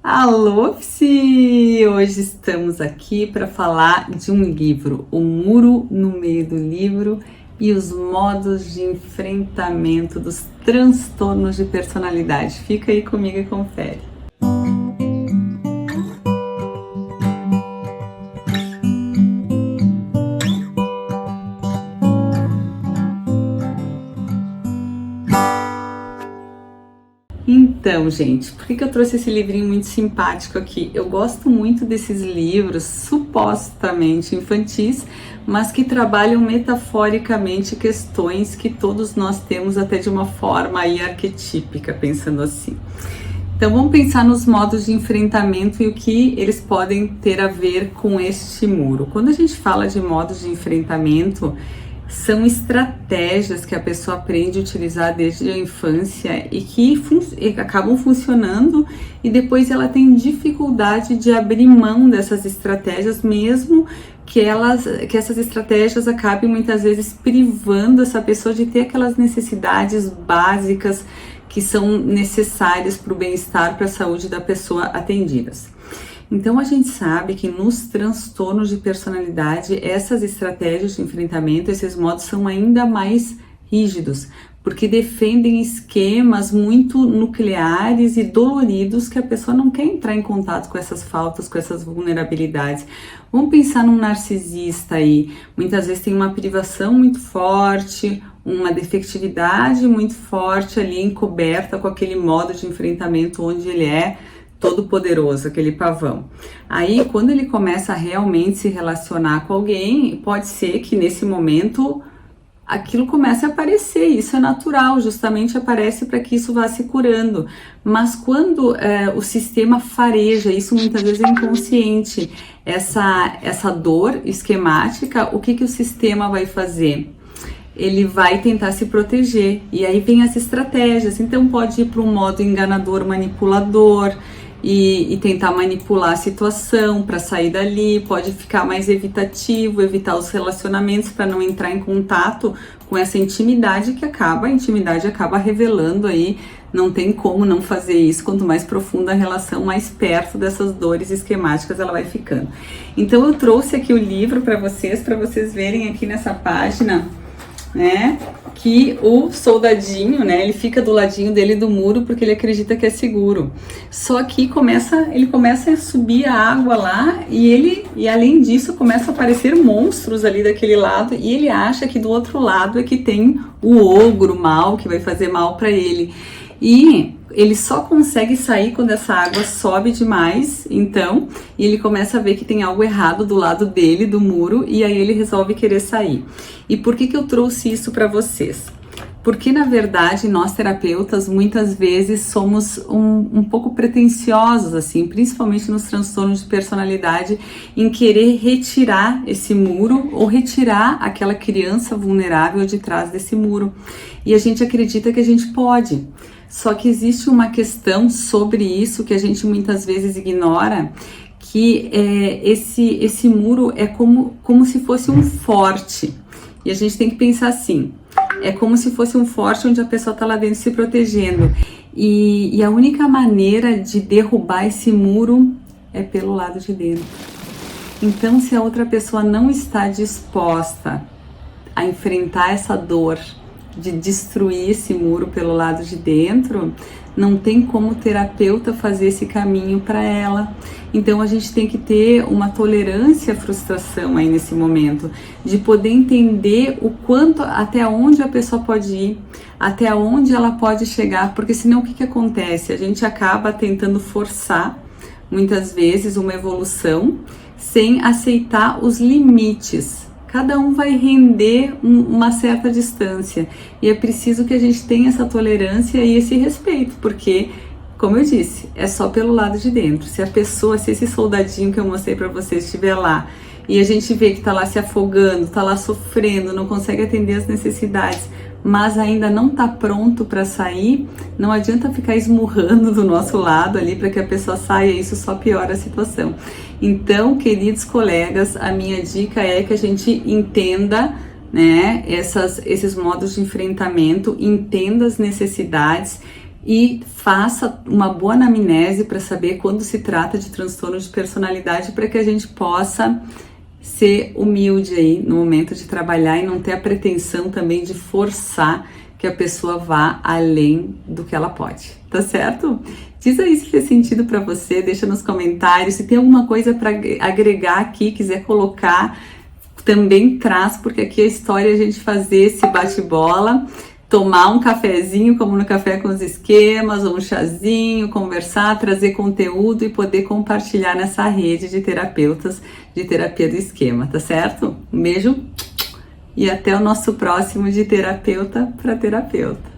Alô, Psi! Hoje estamos aqui para falar de um livro, O Muro no Meio do Livro e os modos de enfrentamento dos transtornos de personalidade. Fica aí comigo e confere. Então, gente, por que eu trouxe esse livrinho muito simpático aqui? Eu gosto muito desses livros supostamente infantis, mas que trabalham metaforicamente questões que todos nós temos até de uma forma aí arquetípica, pensando assim. Então vamos pensar nos modos de enfrentamento e o que eles podem ter a ver com este muro. Quando a gente fala de modos de enfrentamento, são estratégias que a pessoa aprende a utilizar desde a infância e que acabam funcionando e depois ela tem dificuldade de abrir mão dessas estratégias, mesmo que essas estratégias acabem muitas vezes privando essa pessoa de ter aquelas necessidades básicas que são necessárias para o bem-estar, para a saúde da pessoa atendidas. Então a gente sabe que nos transtornos de personalidade, essas estratégias de enfrentamento, esses modos são ainda mais rígidos, porque defendem esquemas muito nucleares e doloridos que a pessoa não quer entrar em contato com essas faltas, com essas vulnerabilidades. Vamos pensar num narcisista aí, muitas vezes tem uma privação muito forte, uma defectividade muito forte ali encoberta com aquele modo de enfrentamento onde ele é todo poderoso, aquele pavão. Aí, quando ele começa a realmente se relacionar com alguém, pode ser que nesse momento aquilo comece a aparecer, isso é natural, justamente aparece para que isso vá se curando. Mas quando o sistema fareja, isso muitas vezes é inconsciente, essa dor esquemática, o que o sistema vai fazer? Ele vai tentar se proteger, e aí vem as estratégias. Então pode ir para um modo enganador, manipulador, e tentar manipular a situação para sair dali, pode ficar mais evitativo, evitar os relacionamentos para não entrar em contato com essa intimidade que a intimidade acaba revelando aí, não tem como não fazer isso, quanto mais profunda a relação, mais perto dessas dores esquemáticas ela vai ficando. Então eu trouxe aqui o livro para vocês verem aqui nessa página, né, que o soldadinho, né, ele fica do ladinho dele do muro porque ele acredita que é seguro. Só que ele começa a subir a água lá e além disso começa a aparecer monstros ali daquele lado e ele acha que do outro lado é que tem o ogro mal que vai fazer mal para ele. E ele só consegue sair quando essa água sobe demais, então, e ele começa a ver que tem algo errado do lado dele, do muro, e aí ele resolve querer sair. E por que eu trouxe isso para vocês? Porque, na verdade, nós terapeutas, muitas vezes, somos um pouco pretensiosos, assim, principalmente nos transtornos de personalidade, em querer retirar esse muro ou retirar aquela criança vulnerável de trás desse muro. E a gente acredita que a gente pode. Só que existe uma questão sobre isso que a gente muitas vezes ignora, que esse muro é como se fosse um forte. E a gente tem que pensar assim, é como se fosse um forte onde a pessoa está lá dentro se protegendo. E a única maneira de derrubar esse muro é pelo lado de dentro. Então, se a outra pessoa não está disposta a enfrentar essa dor, de destruir esse muro pelo lado de dentro, não tem como o terapeuta fazer esse caminho para ela. Então a gente tem que ter uma tolerância à frustração aí nesse momento, de poder entender o quanto, até onde a pessoa pode ir, até onde ela pode chegar, porque senão o que acontece? A gente acaba tentando forçar, muitas vezes, uma evolução sem aceitar os limites. Cada um vai render uma certa distância e é preciso que a gente tenha essa tolerância e esse respeito, porque, como eu disse, é só pelo lado de dentro. Se esse soldadinho que eu mostrei para vocês estiver lá e a gente vê que está lá se afogando, está lá sofrendo, não consegue atender as necessidades, mas ainda não está pronto para sair, não adianta ficar esmurrando do nosso lado ali para que a pessoa saia, isso só piora a situação. Então, queridos colegas, a minha dica é que a gente entenda, né, esses modos de enfrentamento, entenda as necessidades e faça uma boa anamnese para saber quando se trata de transtorno de personalidade, para que a gente possa ser humilde aí no momento de trabalhar e não ter a pretensão também de forçar que a pessoa vá além do que ela pode, tá certo? Diz aí se fez sentido para você, deixa nos comentários, se tem alguma coisa para agregar aqui, quiser colocar, também traz, porque aqui a história é a gente fazer esse bate-bola, tomar um cafezinho, como no Café com os Esquemas, ou um chazinho, conversar, trazer conteúdo e poder compartilhar nessa rede de terapeutas de terapia do esquema, tá certo? Um beijo e até o nosso próximo de terapeuta para terapeuta.